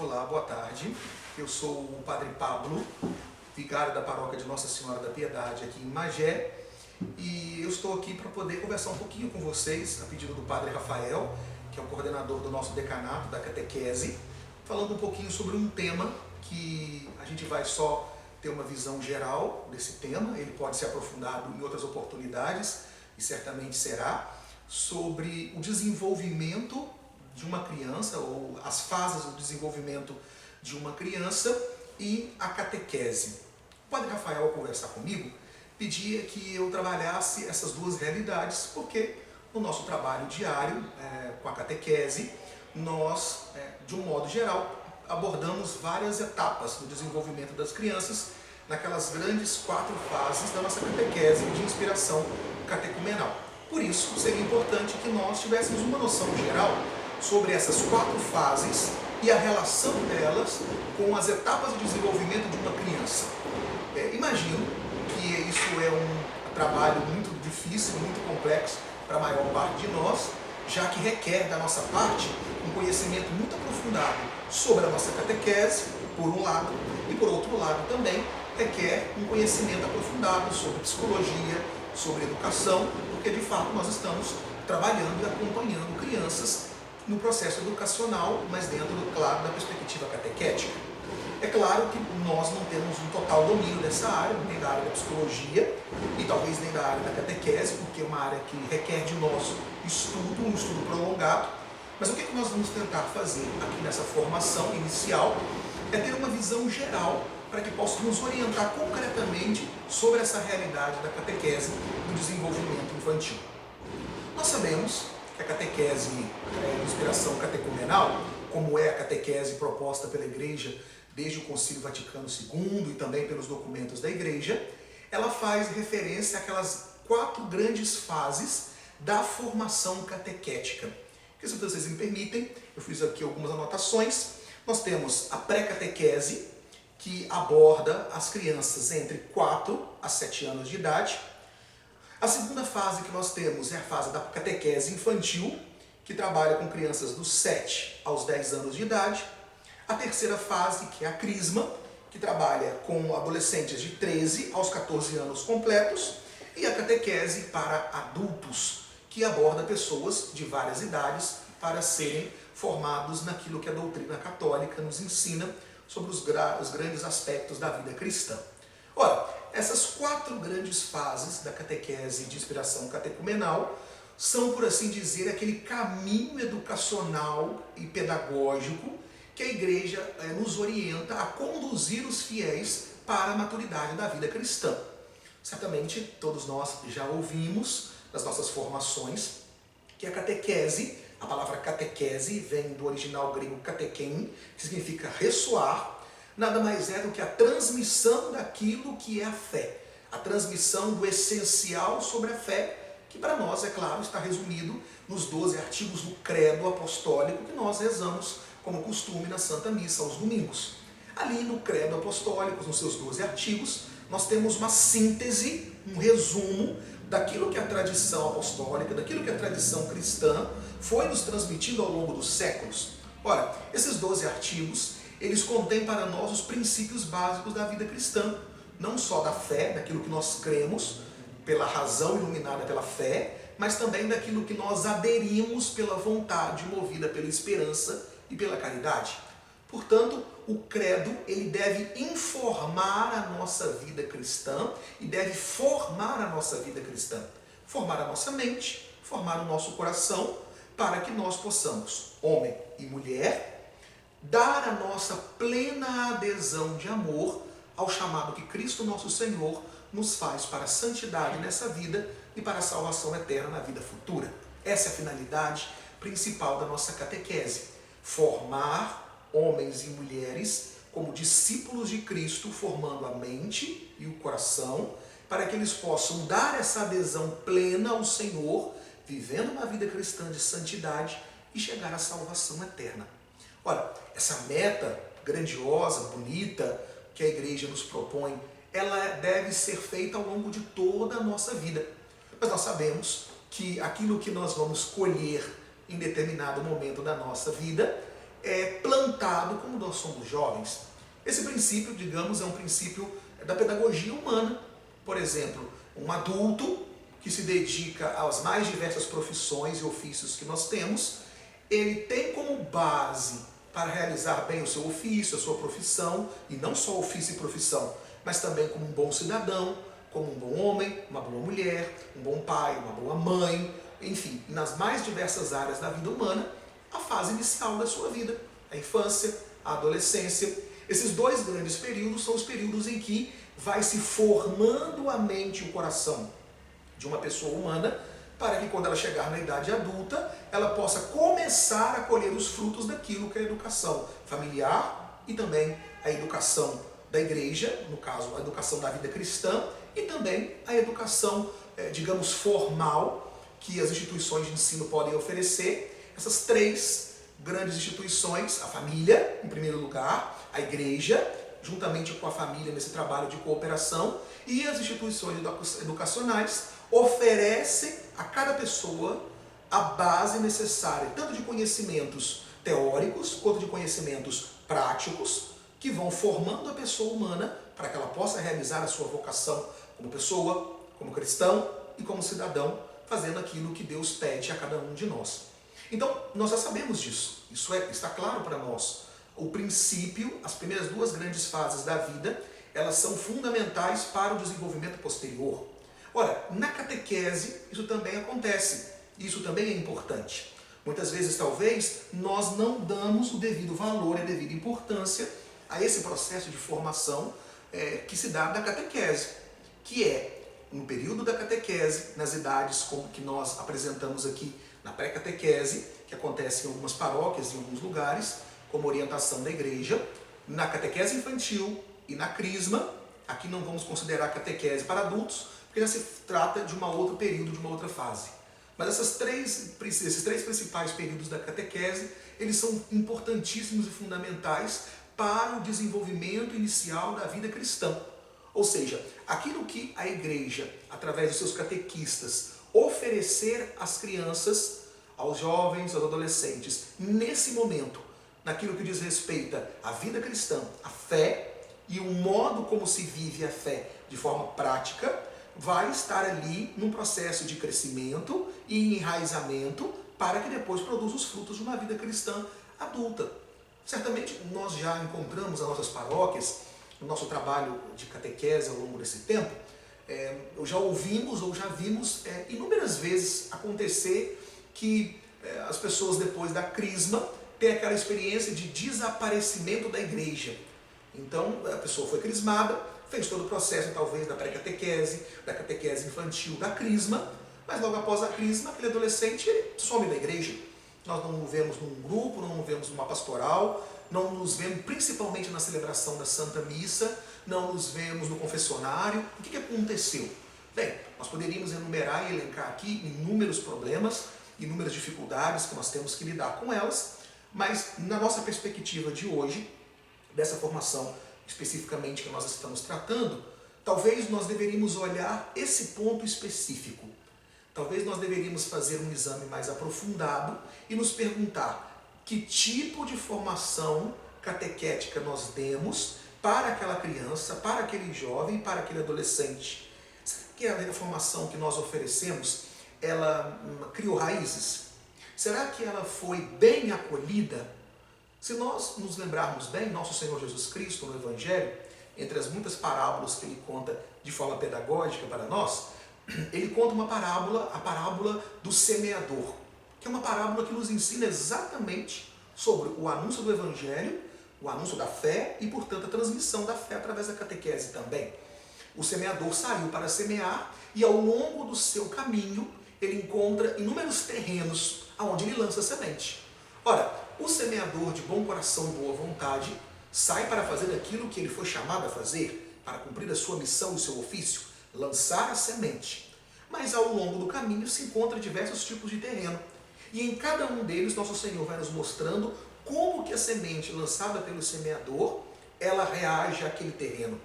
Olá, boa tarde. Eu sou o Padre Pablo, vigário da paróquia de Nossa Senhora da Piedade aqui em Magé, e eu estou aqui para poder conversar um pouquinho com vocês, a pedido do Padre Rafael, que é o coordenador do nosso decanato da catequese, falando um pouquinho sobre um tema que a gente vai só ter uma visão geral desse tema, ele pode ser aprofundado em outras oportunidades, e certamente será, sobre o desenvolvimento de uma criança, ou as fases do desenvolvimento de uma criança e a catequese. O Padre Rafael, ao conversar comigo, pedia que eu trabalhasse essas duas realidades, porque no nosso trabalho diário com a catequese, nós, de um modo geral, abordamos várias etapas do desenvolvimento das crianças naquelas grandes 4 fases da nossa catequese de inspiração catecumenal. Por isso, seria importante que nós tivéssemos uma noção geral sobre essas 4 fases e a relação delas com as etapas de desenvolvimento de uma criança. Imagino que isso é um trabalho muito difícil, muito complexo para a maior parte de nós, já que requer da nossa parte um conhecimento muito aprofundado sobre a nossa catequese, por um lado, e por outro lado também requer um conhecimento aprofundado sobre psicologia, sobre educação, porque de fato nós estamos trabalhando e acompanhando crianças no processo educacional, mas dentro, claro, da perspectiva catequética. É claro que nós não temos um total domínio dessa área, nem da área da psicologia e talvez nem da área da catequese, porque é uma área que requer de nós estudo, um estudo prolongado. Mas o que nós vamos tentar fazer aqui nessa formação inicial é ter uma visão geral para que possa nos orientar concretamente sobre essa realidade da catequese do desenvolvimento infantil. Nós sabemos que a catequese de inspiração catecumenal, como é a catequese proposta pela Igreja desde o Concílio Vaticano II e também pelos documentos da Igreja, ela faz referência àquelas 4 grandes fases da formação catequética. Que, se vocês me permitem, eu fiz aqui algumas anotações. Nós temos a pré-catequese, que aborda as crianças entre 4 a 7 anos de idade. A segunda fase que nós temos é a fase da catequese infantil, que trabalha com crianças dos 7 aos 10 anos de idade. A terceira fase, que é a crisma, que trabalha com adolescentes de 13 aos 14 anos completos. E a catequese para adultos, que aborda pessoas de várias idades para serem formados naquilo que a doutrina católica nos ensina sobre os grandes aspectos da vida cristã. Ora, essas 4 grandes fases da catequese de inspiração catecumenal são, por assim dizer, aquele caminho educacional e pedagógico que a Igreja nos orienta a conduzir os fiéis para a maturidade da vida cristã. Certamente todos nós já ouvimos nas nossas formações que a catequese, a palavra catequese vem do original grego katekein, que significa ressoar, nada mais é do que a transmissão daquilo que é a fé, a transmissão do essencial sobre a fé, que para nós, é claro, está resumido nos 12 artigos do credo apostólico que nós rezamos como costume na Santa Missa aos domingos. Ali no credo apostólico, nos seus 12 artigos, nós temos uma síntese, um resumo daquilo que a tradição apostólica, daquilo que a tradição cristã foi nos transmitindo ao longo dos séculos. Ora, esses 12 artigos, eles contêm para nós os princípios básicos da vida cristã, não só da fé, daquilo que nós cremos, pela razão iluminada pela fé, mas também daquilo que nós aderimos pela vontade, movida pela esperança e pela caridade. Portanto, o credo, ele deve informar a nossa vida cristã e deve formar a nossa vida cristã. Formar a nossa mente, formar o nosso coração, para que nós possamos, homem e mulher, dar a nossa plena adesão de amor ao chamado que Cristo nosso Senhor nos faz para a santidade nessa vida e para a salvação eterna na vida futura. Essa é a finalidade principal da nossa catequese. Formar homens e mulheres como discípulos de Cristo, formando a mente e o coração, para que eles possam dar essa adesão plena ao Senhor, vivendo uma vida cristã de santidade e chegar à salvação eterna. Ora, essa meta grandiosa, bonita, que a Igreja nos propõe, ela deve ser feita ao longo de toda a nossa vida. Mas nós sabemos que aquilo que nós vamos colher em determinado momento da nossa vida plantado como nós somos jovens. Esse princípio, digamos, é um princípio da pedagogia humana. Por exemplo, um adulto que se dedica às mais diversas profissões e ofícios que nós temos, ele tem como base para realizar bem o seu ofício, a sua profissão, e não só ofício e profissão, mas também como um bom cidadão, como um bom homem, uma boa mulher, um bom pai, uma boa mãe, enfim, nas mais diversas áreas da vida humana, a fase inicial da sua vida, a infância, a adolescência. Esses dois grandes períodos são os períodos em que vai se formando a mente e o coração de uma pessoa humana, para que quando ela chegar na idade adulta, ela possa começar a colher os frutos daquilo que é a educação familiar e também a educação da igreja, no caso, a educação da vida cristã, e também a educação, digamos, formal, que as instituições de ensino podem oferecer. Essas três grandes instituições, a família, em primeiro lugar, a igreja, juntamente com a família nesse trabalho de cooperação, e as instituições educacionais oferecem a cada pessoa a base necessária, tanto de conhecimentos teóricos, quanto de conhecimentos práticos, que vão formando a pessoa humana para que ela possa realizar a sua vocação como pessoa, como cristão e como cidadão, fazendo aquilo que Deus pede a cada um de nós. Então, nós já sabemos disso, isso está claro para nós. O princípio, as primeiras duas grandes fases da vida, elas são fundamentais para o desenvolvimento posterior. Ora, na catequese isso também acontece, isso também é importante. Muitas vezes, talvez, nós não damos o devido valor e a devida importância a esse processo de formação que se dá na catequese, que é, no período da catequese, nas idades como que nós apresentamos aqui na pré-catequese, que acontece em algumas paróquias, em alguns lugares, como orientação da igreja, na catequese infantil e na crisma. Aqui não vamos considerar catequese para adultos, porque já se trata de um outro período, de uma outra fase. Mas esses três principais períodos da catequese, eles são importantíssimos e fundamentais para o desenvolvimento inicial da vida cristã. Ou seja, aquilo que a igreja, através dos seus catequistas, oferecer às crianças, aos jovens, aos adolescentes, nesse momento, naquilo que diz respeito à vida cristã, à fé e o modo como se vive a fé de forma prática, vai estar ali num processo de crescimento e enraizamento para que depois produza os frutos de uma vida cristã adulta. Certamente nós já encontramos nas nossas paróquias, no nosso trabalho de catequese ao longo desse tempo, já ouvimos ou já vimos inúmeras vezes acontecer que as pessoas depois da crisma têm aquela experiência de desaparecimento da igreja. Então a pessoa foi crismada, fez todo o processo talvez da pré-catequese, da catequese infantil, da crisma, mas logo após a crisma, aquele adolescente some da igreja. Nós não o vemos num grupo, não o vemos numa pastoral, não nos vemos principalmente na celebração da Santa Missa, não nos vemos no confessionário. O que aconteceu? Bem, nós poderíamos enumerar e elencar aqui inúmeros problemas, inúmeras dificuldades que nós temos que lidar com elas, mas na nossa perspectiva de hoje, dessa formação especificamente que nós estamos tratando, talvez nós deveríamos olhar esse ponto específico. Talvez nós deveríamos fazer um exame mais aprofundado e nos perguntar que tipo de formação catequética nós demos para aquela criança, para aquele jovem, para aquele adolescente. Será que a formação que nós oferecemos, ela criou raízes? Será que ela foi bem acolhida? Se nós nos lembrarmos bem, nosso Senhor Jesus Cristo no Evangelho, entre as muitas parábolas que ele conta de forma pedagógica para nós, ele conta uma parábola, a parábola do semeador, que é uma parábola que nos ensina exatamente sobre o anúncio do Evangelho, o anúncio da fé e, portanto, a transmissão da fé através da catequese também. O semeador saiu para semear e, ao longo do seu caminho, ele encontra inúmeros terrenos onde ele lança a semente. Ora, o semeador de bom coração e boa vontade sai para fazer aquilo que ele foi chamado a fazer, para cumprir a sua missão e o seu ofício, lançar a semente. Mas ao longo do caminho se encontra diversos tipos de terreno. E em cada um deles, nosso Senhor vai nos mostrando como que a semente lançada pelo semeador, ela reage àquele terreno.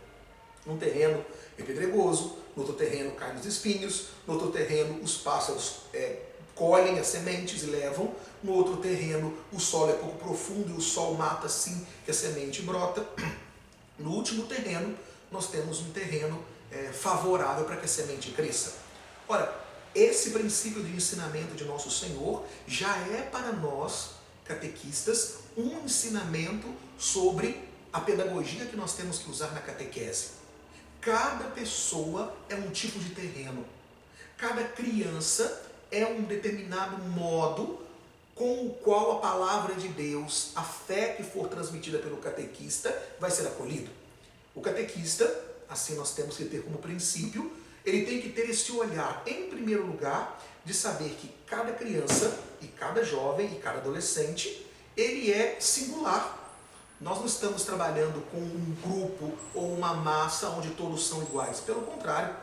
Num terreno é pedregoso, no outro terreno caem os espinhos, no outro terreno os pássaros colhem as sementes e levam. No outro terreno, o solo é pouco profundo e o sol mata assim que a semente brota. No último terreno, nós temos um terreno favorável para que a semente cresça. Ora, esse princípio de ensinamento de nosso Senhor já é para nós, catequistas, um ensinamento sobre a pedagogia que nós temos que usar na catequese. Cada pessoa é um tipo de terreno. Cada criança é um determinado modo com o qual a palavra de Deus, a fé que for transmitida pelo catequista, vai ser acolhido. O catequista, assim nós temos que ter como princípio, ele tem que ter esse olhar, em primeiro lugar, de saber que cada criança e cada jovem e cada adolescente, ele é singular. Nós não estamos trabalhando com um grupo ou uma massa onde todos são iguais. Pelo contrário,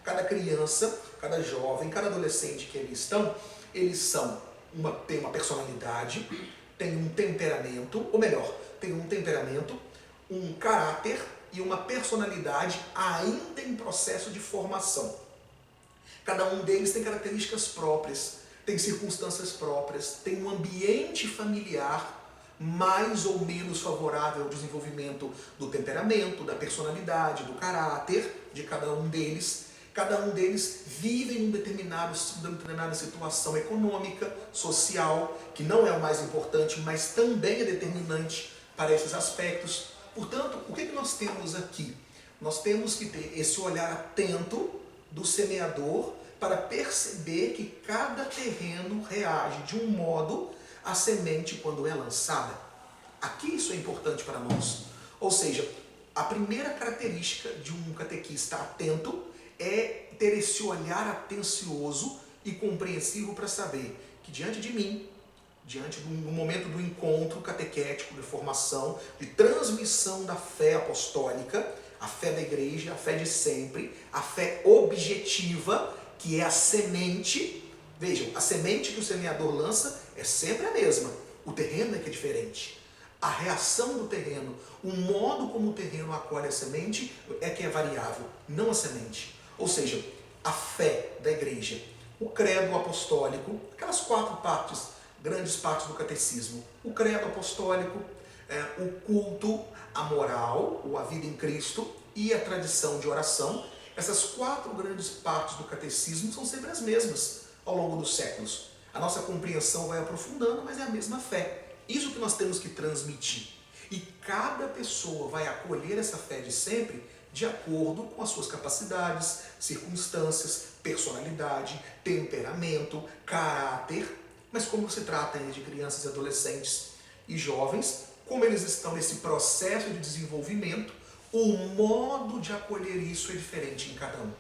cada criança, cada jovem, cada adolescente que eles têm uma personalidade, tem um temperamento, ou melhor, tem um temperamento, um caráter e uma personalidade ainda em processo de formação. Cada um deles tem características próprias, tem circunstâncias próprias, tem um ambiente familiar mais ou menos favorável ao desenvolvimento do temperamento, da personalidade, do caráter de cada um deles. Cada um deles vive em uma determinada situação econômica, social, que não é o mais importante, mas também é determinante para esses aspectos. Portanto, o que nós temos aqui? Nós temos que ter esse olhar atento do semeador para perceber que cada terreno reage de um modo à semente quando é lançada. Aqui isso é importante para nós. Ou seja, a primeira característica de um catequista atento é ter esse olhar atencioso e compreensivo para saber que diante de mim, diante do momento do encontro catequético, de formação, de transmissão da fé apostólica, a fé da igreja, a fé de sempre, a fé objetiva, que é a semente. Vejam, a semente que o semeador lança é sempre a mesma, o terreno é que é diferente. A reação do terreno, o modo como o terreno acolhe a semente é que é variável, não a semente. Ou seja, a fé da igreja, o credo apostólico, aquelas quatro partes, grandes partes do catecismo. O credo apostólico, o culto, a moral, ou a vida em Cristo e a tradição de oração. Essas quatro grandes partes do catecismo são sempre as mesmas ao longo dos séculos. A nossa compreensão vai aprofundando, mas é a mesma fé. Isso que nós temos que transmitir. E cada pessoa vai acolher essa fé de sempre de acordo com as suas capacidades, circunstâncias, personalidade, temperamento, caráter. Mas como se trata ainda de crianças, adolescentes e jovens, como eles estão nesse processo de desenvolvimento, o modo de acolher isso é diferente em cada um.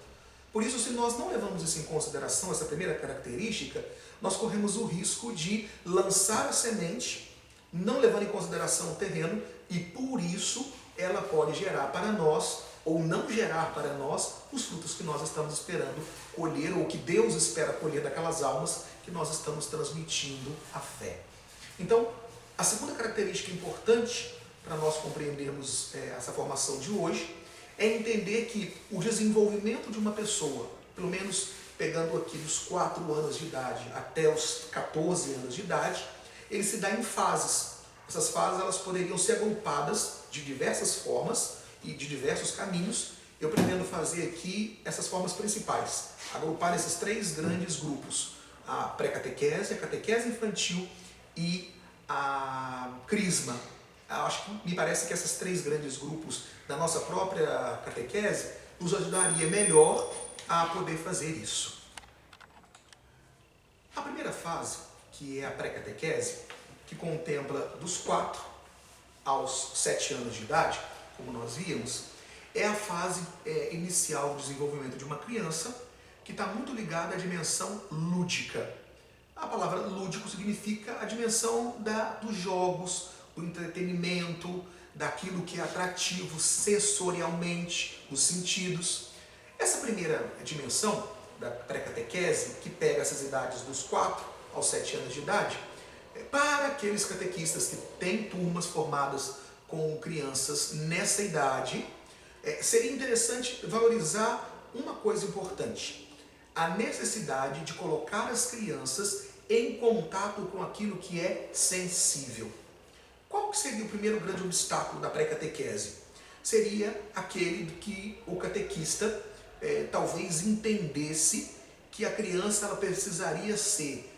Por isso, se nós não levamos isso em consideração, essa primeira característica, nós corremos o risco de lançar a semente, não levando em consideração o terreno, e por isso ela pode gerar para nós, ou não gerar para nós, os frutos que nós estamos esperando colher, ou que Deus espera colher daquelas almas que nós estamos transmitindo a fé. Então, a segunda característica importante para nós compreendermos essa formação de hoje é entender que o desenvolvimento de uma pessoa, pelo menos pegando aqui dos 4 anos de idade até os 14 anos de idade, ele se dá em fases. Essas fases elas poderiam ser agrupadas de diversas formas e de diversos caminhos. Eu pretendo fazer aqui essas formas principais, agrupar esses 3 grandes grupos: a pré-catequese, a catequese infantil e a crisma. Acho que me parece que esses 3 grandes grupos da nossa própria catequese nos ajudaria melhor a poder fazer isso. A primeira fase, que é a pré-catequese, que contempla dos 4 aos 7 anos de idade, como nós víamos, é a fase inicial do desenvolvimento de uma criança que está muito ligada à dimensão lúdica. A palavra lúdico significa a dimensão dos jogos, do entretenimento, daquilo que é atrativo sensorialmente, nos sentidos. Essa primeira dimensão da pré-catequese, que pega essas idades dos 4 aos 7 anos de idade, para aqueles catequistas que têm turmas formadas com crianças nessa idade, seria interessante valorizar uma coisa importante. a necessidade de colocar as crianças em contato com aquilo que é sensível. Qual que seria o primeiro grande obstáculo da pré-catequese? Seria aquele que o catequista talvez entendesse que a criança ela precisaria ser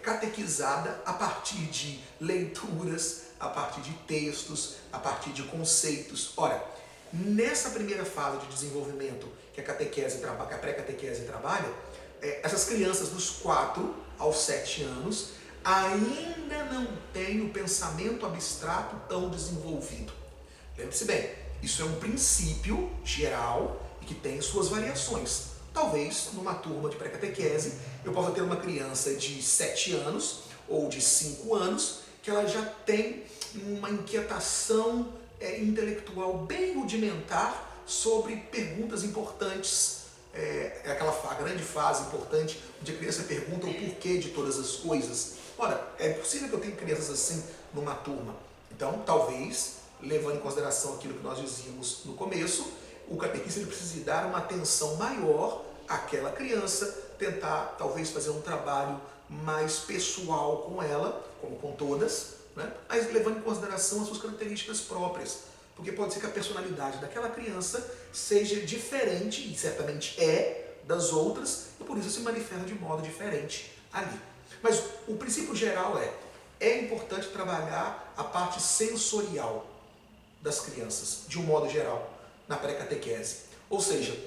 catequizada a partir de leituras, a partir de textos, a partir de conceitos. Ora, nessa primeira fase de desenvolvimento que a pré-catequese trabalha, essas crianças dos 4 aos 7 anos ainda não têm o pensamento abstrato tão desenvolvido. Lembre-se bem, isso é um princípio geral e que tem suas variações. Talvez, numa turma de pré-catequese, eu possa ter uma criança de 7 anos ou de 5 anos que ela já tem uma inquietação intelectual bem rudimentar sobre perguntas importantes. A grande fase importante onde a criança pergunta o porquê de todas as coisas. Ora, é possível que eu tenha crianças assim numa turma. Então, talvez, levando em consideração aquilo que nós dizíamos no começo, o catequista ele precisa dar uma atenção maior àquela criança, tentar talvez fazer um trabalho mais pessoal com ela, como com todas, né? Mas levando em consideração as suas características próprias. Porque pode ser que a personalidade daquela criança seja diferente, e certamente das outras, e por isso se manifesta de modo diferente ali. Mas o princípio geral é importante trabalhar a parte sensorial das crianças, de um modo geral, na pré-catequese. Ou seja,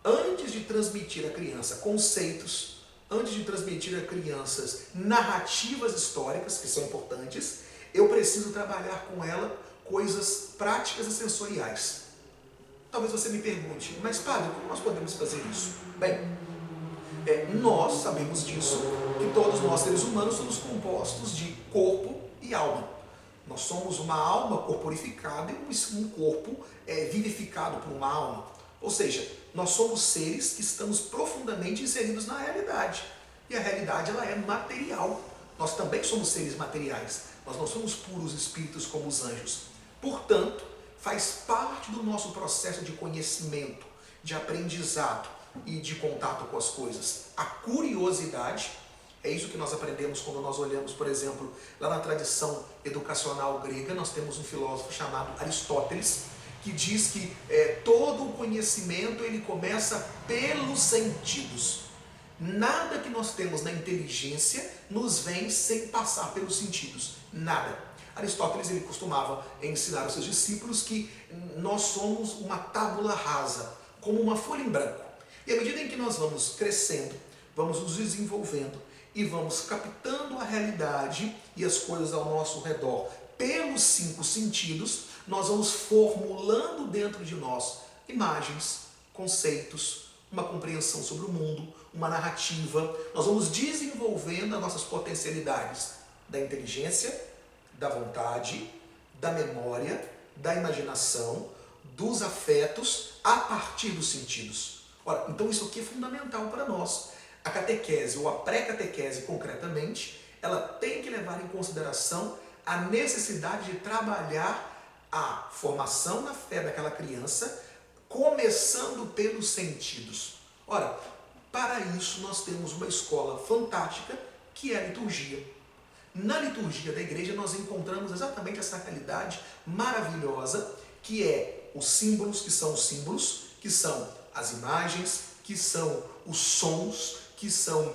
antes de transmitir à criança conceitos, antes de transmitir a crianças narrativas históricas, que são importantes, eu preciso trabalhar com ela coisas práticas e sensoriais. Talvez você me pergunte, mas padre, como nós podemos fazer isso? Bem, nós sabemos disso, que todos nós seres humanos somos compostos de corpo e alma. Nós somos uma alma corporificada e um corpo vivificado por uma alma. Ou seja, nós somos seres que estamos profundamente inseridos na realidade. E a realidade ela é material. Nós também somos seres materiais. Nós não somos puros espíritos como os anjos. Portanto, faz parte do nosso processo de conhecimento, de aprendizado e de contato com as coisas. A curiosidade, é isso que nós aprendemos quando nós olhamos, por exemplo, lá na tradição educacional grega, nós temos um filósofo chamado Aristóteles, que diz que todo o conhecimento ele começa pelos sentidos. Nada que nós temos na inteligência nos vem sem passar pelos sentidos. Nada. Aristóteles ele costumava ensinar aos seus discípulos que nós somos uma tábula rasa, como uma folha em branco. E à medida em que nós vamos crescendo, vamos nos desenvolvendo e vamos captando a realidade e as coisas ao nosso redor pelos 5 sentidos, nós vamos formulando dentro de nós imagens, conceitos, uma compreensão sobre o mundo, uma narrativa. Nós vamos desenvolvendo as nossas potencialidades da inteligência, da vontade, da memória, da imaginação, dos afetos, a partir dos sentidos. Ora, então isso aqui é fundamental para nós. A catequese, ou a pré-catequese concretamente, ela tem que levar em consideração a necessidade de trabalhar a formação na fé daquela criança, começando pelos sentidos. Ora, para isso nós temos uma escola fantástica que é a liturgia. Na liturgia da igreja nós encontramos exatamente essa realidade maravilhosa que é os símbolos, que são as imagens, que são os sons, que são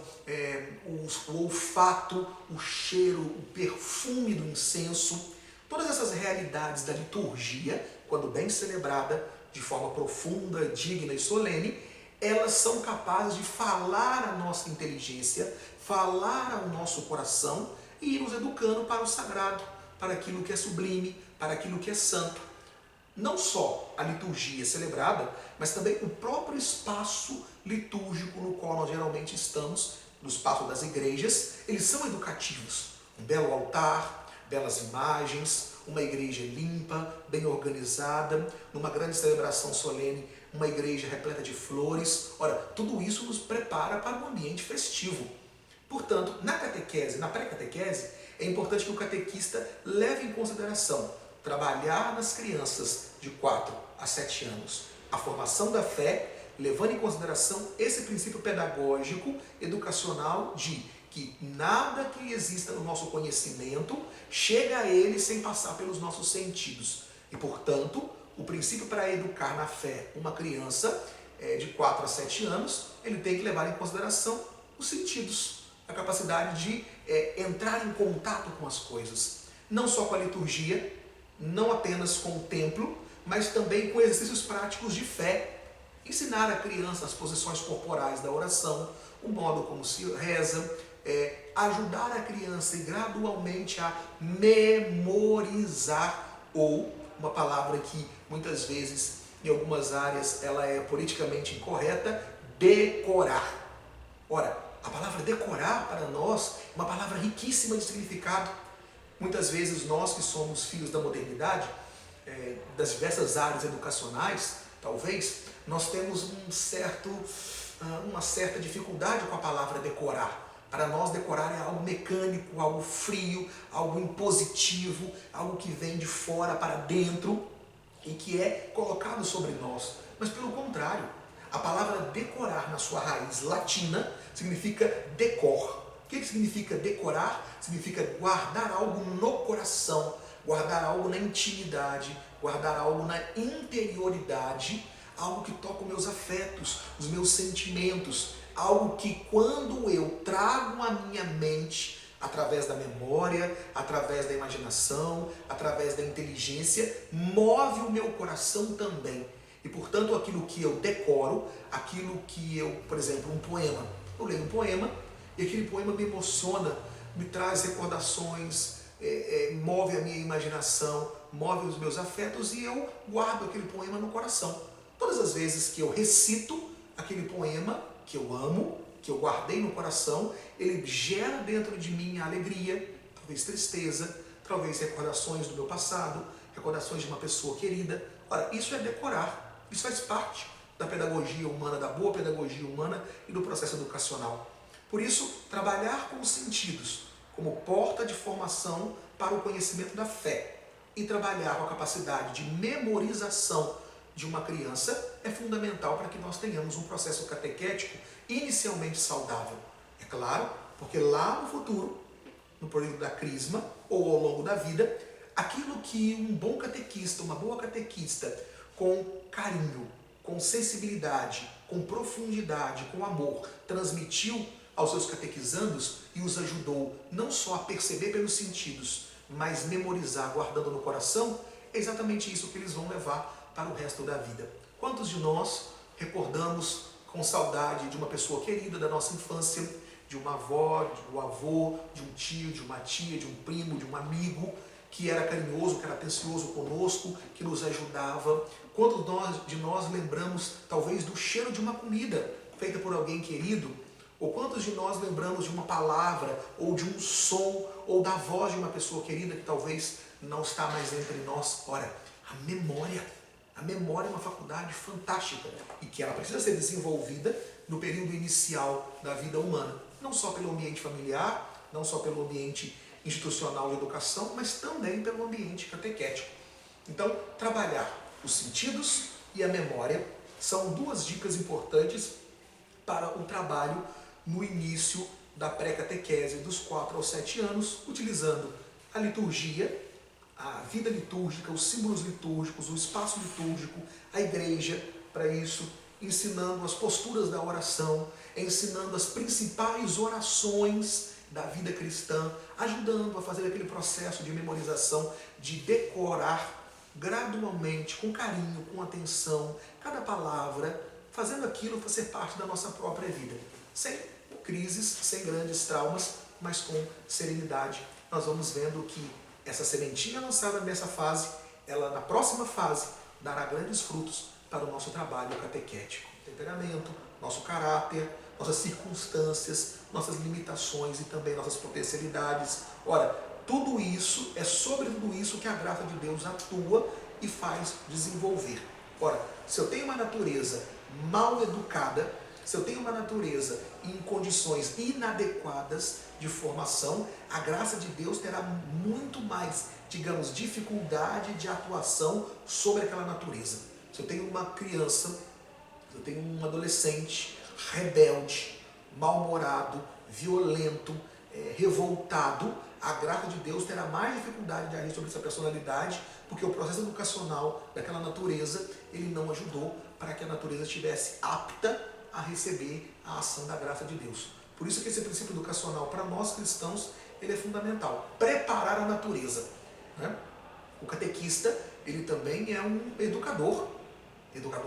o olfato, o cheiro, o perfume do incenso. Todas essas realidades da liturgia, quando bem celebrada de forma profunda, digna e solene, elas são capazes de falar à nossa inteligência, falar ao nosso coração e ir nos educando para o sagrado, para aquilo que é sublime, para aquilo que é santo. Não só a liturgia celebrada, mas também o próprio espaço litúrgico no qual nós geralmente estamos, no espaço das igrejas, eles são educativos. Um belo altar, belas imagens, uma igreja limpa, bem organizada, numa grande celebração solene, uma igreja repleta de flores. Ora, tudo isso nos prepara para um ambiente festivo. Portanto, na catequese, na pré-catequese, é importante que o catequista leve em consideração trabalhar nas crianças de 4 a 7 anos a formação da fé, levando em consideração esse princípio pedagógico, educacional de que nada que exista no nosso conhecimento chega a ele sem passar pelos nossos sentidos. E, portanto, o princípio para educar na fé uma criança de 4 a 7 anos, ele tem que levar em consideração os sentidos, a capacidade de entrar em contato com as coisas. Não só com a liturgia, não apenas com o templo, mas também com exercícios práticos de fé. Ensinar a criança as posições corporais da oração, o modo como se reza, ajudar a criança gradualmente a memorizar, ou uma palavra que muitas vezes em algumas áreas ela é politicamente incorreta, decorar. Ora, a palavra decorar para nós é uma palavra riquíssima de significado. Muitas vezes nós que somos filhos da modernidade, das diversas áreas educacionais, talvez, nós temos uma certa dificuldade com a palavra decorar. Para nós, decorar é algo mecânico, algo frio, algo impositivo, algo que vem de fora para dentro e que é colocado sobre nós. Mas pelo contrário, a palavra decorar na sua raiz latina significa decor. O que significa decorar? Significa guardar algo no coração, guardar algo na intimidade, guardar algo na interioridade, algo que toca os meus afetos, os meus sentimentos, algo que quando eu trago à minha mente, através da memória, através da imaginação, através da inteligência, move o meu coração também. E portanto aquilo que eu decoro, aquilo que eu, por exemplo, um poema, eu leio um poema e aquele poema me emociona, me traz recordações, move a minha imaginação, move os meus afetos e eu guardo aquele poema no coração. Todas as vezes que eu recito aquele poema que eu amo, que eu guardei no coração, ele gera dentro de mim alegria, talvez tristeza, talvez recordações do meu passado, recordações de uma pessoa querida. Ora, isso é decorar, isso faz parte da pedagogia humana, da boa pedagogia humana e do processo educacional. Por isso, trabalhar com os sentidos como porta de formação para o conhecimento da fé e trabalhar com a capacidade de memorização de uma criança é fundamental para que nós tenhamos um processo catequético inicialmente saudável. É claro, porque lá no futuro, no período da crisma ou ao longo da vida, aquilo que um bom catequista, uma boa catequista, com carinho, com sensibilidade, com profundidade, com amor, transmitiu aos seus catequizandos e os ajudou não só a perceber pelos sentidos, mas memorizar, guardando no coração, é exatamente isso que eles vão levar para o resto da vida. Quantos de nós recordamos com saudade de uma pessoa querida da nossa infância, de uma avó, de um avô, de um tio, de uma tia, de um primo, de um amigo, que era carinhoso, que era atencioso conosco, que nos ajudava? Quantos de nós lembramos talvez do cheiro de uma comida feita por alguém querido? Ou quantos de nós lembramos de uma palavra, ou de um som, ou da voz de uma pessoa querida que talvez não está mais entre nós? Ora, a memória é uma faculdade fantástica e que ela precisa ser desenvolvida no período inicial da vida humana. Não só pelo ambiente familiar, não só pelo ambiente institucional de educação, mas também pelo ambiente catequético. Então, trabalhar os sentidos e a memória são duas dicas importantes para o trabalho no início da pré-catequese dos 4 aos 7 anos, utilizando a liturgia, a vida litúrgica, os símbolos litúrgicos, o espaço litúrgico, a igreja, para isso, ensinando as posturas da oração, ensinando as principais orações da vida cristã, ajudando a fazer aquele processo de memorização, de decorar gradualmente, com carinho, com atenção, cada palavra, fazendo aquilo fazer parte da nossa própria vida, sem crises, sem grandes traumas, mas com serenidade. Nós vamos vendo que essa sementinha lançada nessa fase, ela na próxima fase dará grandes frutos para o nosso trabalho catequético. Temperamento, nosso caráter, nossas circunstâncias, nossas limitações e também nossas potencialidades. Ora, tudo isso, é sobre tudo isso que a graça de Deus atua e faz desenvolver. Ora, se eu tenho uma natureza mal educada, se eu tenho uma natureza em condições inadequadas de formação, a graça de Deus terá muito mais, digamos, dificuldade de atuação sobre aquela natureza. Se eu tenho uma criança eu tenho um adolescente rebelde, mal-humorado, violento, revoltado, a graça de Deus terá mais dificuldade de agir sobre essa personalidade, porque o processo educacional daquela natureza, ele não ajudou para que a natureza estivesse apta a receber a ação da graça de Deus. Por isso que esse princípio educacional, para nós cristãos, ele é fundamental. Preparar a natureza, né? O catequista, ele também é um educador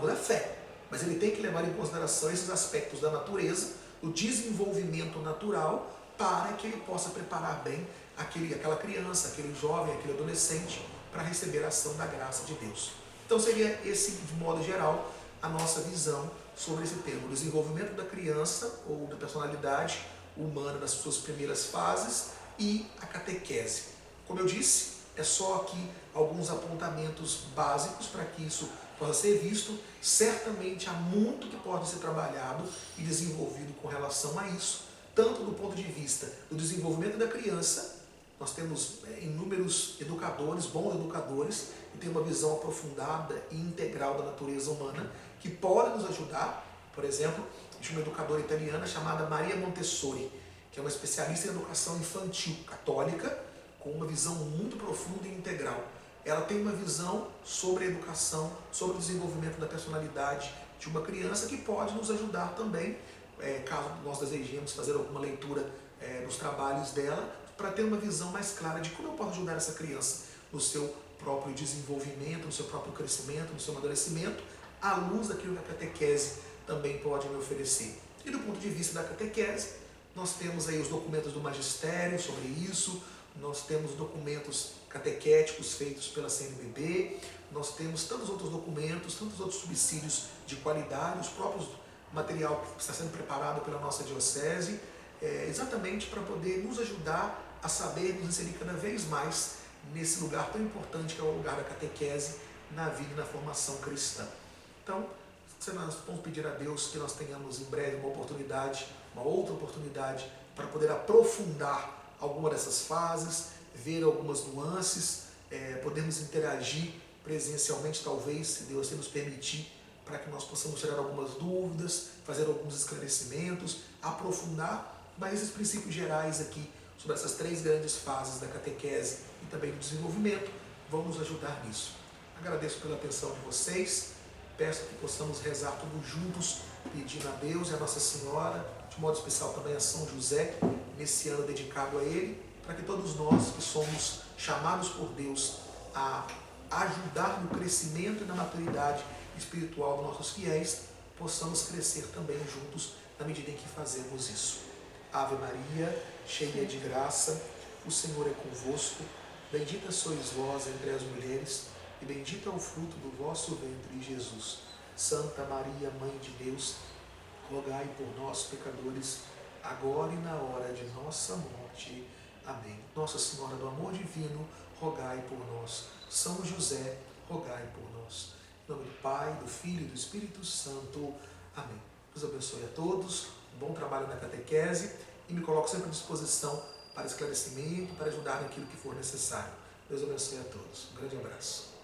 da fé, mas ele tem que levar em consideração esses aspectos da natureza, do desenvolvimento natural, para que ele possa preparar bem aquela criança, aquele jovem, aquele adolescente, para receber a ação da graça de Deus. Então seria esse, de modo geral, a nossa visão sobre esse tema, o desenvolvimento da criança ou da personalidade humana nas suas primeiras fases e a catequese. Como eu disse, é só aqui alguns apontamentos básicos para que isso possa ser visto. Certamente há muito que pode ser trabalhado e desenvolvido com relação a isso, tanto do ponto de vista do desenvolvimento da criança. Nós temos inúmeros educadores, bons educadores, que têm uma visão aprofundada e integral da natureza humana, que podem nos ajudar. Por exemplo, existe uma educadora italiana chamada Maria Montessori, que é uma especialista em educação infantil católica, com uma visão muito profunda e integral. Ela tem uma visão sobre a educação, sobre o desenvolvimento da personalidade de uma criança, que pode nos ajudar também, caso nós desejemos fazer alguma leitura dos trabalhos dela, para ter uma visão mais clara de como eu posso ajudar essa criança no seu próprio desenvolvimento, no seu próprio crescimento, no seu amadurecimento, à luz daquilo que a catequese também pode me oferecer. E do ponto de vista da catequese, nós temos aí os documentos do magistério sobre isso, nós temos documentos catequéticos feitos pela CNBB, nós temos tantos outros documentos, tantos outros subsídios de qualidade, os próprios material que está sendo preparado pela nossa diocese, exatamente para poder nos ajudar a saber nos inserir cada vez mais nesse lugar tão importante que é o lugar da catequese na vida e na formação cristã. Então, nós vamos pedir a Deus que nós tenhamos em breve uma outra oportunidade para poder aprofundar alguma dessas fases, ver algumas nuances, podermos interagir presencialmente, talvez, se Deus nos permitir, para que nós possamos tirar algumas dúvidas, fazer alguns esclarecimentos, aprofundar, mas esses princípios gerais aqui, sobre essas 3 grandes fases da catequese e também do desenvolvimento, vão nos ajudar nisso. Agradeço pela atenção de vocês, peço que possamos rezar todos juntos, pedindo a Deus e a Nossa Senhora, de modo especial também a São José, nesse ano dedicado a Ele, para que todos nós que somos chamados por Deus a ajudar no crescimento e na maturidade espiritual dos nossos fiéis, possamos crescer também juntos na medida em que fazemos isso. Ave Maria, cheia de graça, o Senhor é convosco, bendita sois vós entre as mulheres, e bendito é o fruto do vosso ventre, Jesus. Santa Maria, Mãe de Deus, rogai por nós, pecadores, agora e na hora de nossa morte. Amém. Nossa Senhora do Amor Divino, rogai por nós. São José, rogai por nós. Em nome do Pai, do Filho e do Espírito Santo. Amém. Deus abençoe a todos, um bom trabalho na catequese, e me coloco sempre à disposição para esclarecimento, para ajudar naquilo que for necessário. Deus abençoe a todos. Um grande abraço.